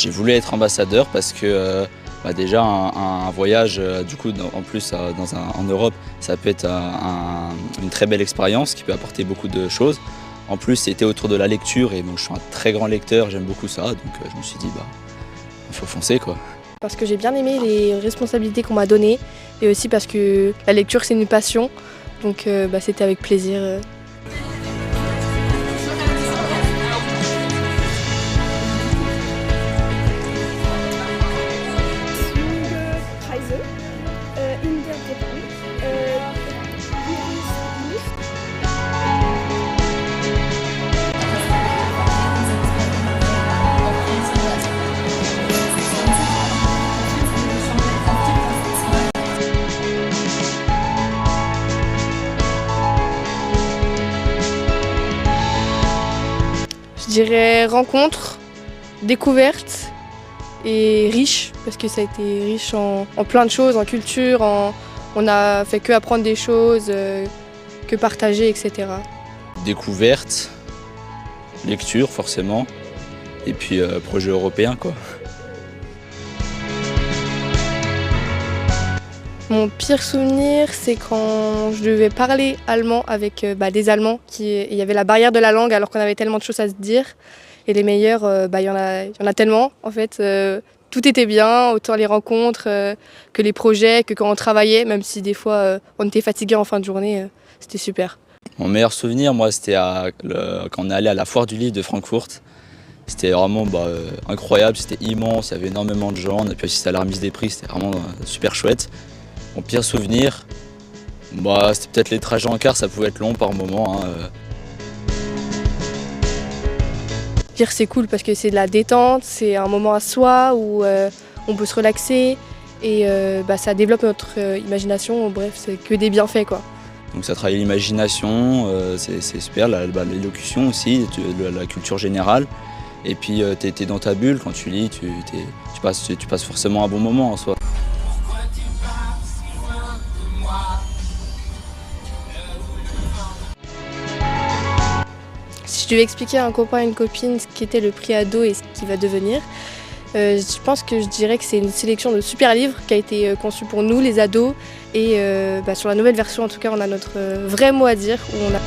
J'ai voulu être ambassadeur parce que déjà un voyage du coup en plus en Europe, ça peut être une très belle expérience qui peut apporter beaucoup de choses. En plus c'était autour de la lecture et bon, je suis un très grand lecteur, j'aime beaucoup ça, donc je me suis dit il faut foncer quoi. Parce que j'ai bien aimé les responsabilités qu'on m'a données et aussi parce que la lecture c'est une passion, donc c'était avec plaisir. Je dirais rencontre, découverte et riche, parce que ça a été riche en plein de choses, en culture, on a fait que apprendre des choses, que partager, etc. Découverte, lecture forcément, et puis projet européen quoi. Mon pire souvenir, c'est quand je devais parler allemand avec des Allemands. Il y avait la barrière de la langue alors qu'on avait tellement de choses à se dire. Et les meilleurs, il y en a tellement en fait. Tout était bien, autant les rencontres que les projets, que quand on travaillait, même si des fois on était fatigué en fin de journée, c'était super. Mon meilleur souvenir, moi, c'était quand on est allé à la foire du livre de Francfort. C'était vraiment incroyable, c'était immense, il y avait énormément de gens, on a pu assister à la remise des prix, c'était vraiment super chouette. Mon pire souvenir, c'était peut-être les trajets en car, ça pouvait être long par moment. Pire, c'est cool parce que c'est de la détente, c'est un moment à soi où on peut se relaxer et ça développe notre imagination, bref, c'est que des bienfaits quoi. Donc ça travaille l'imagination, c'est super, l'élocution aussi, la culture générale. Et puis tu es dans ta bulle, quand tu lis, tu passes forcément un bon moment en soi. Si je devais expliquer à un copain et une copine ce qu'était le prix ado et ce qu'il va devenir, je pense que je dirais que c'est une sélection de super livres qui a été conçue pour nous, les ados. Et sur la nouvelle version, en tout cas, on a notre vrai mot à dire. Où on a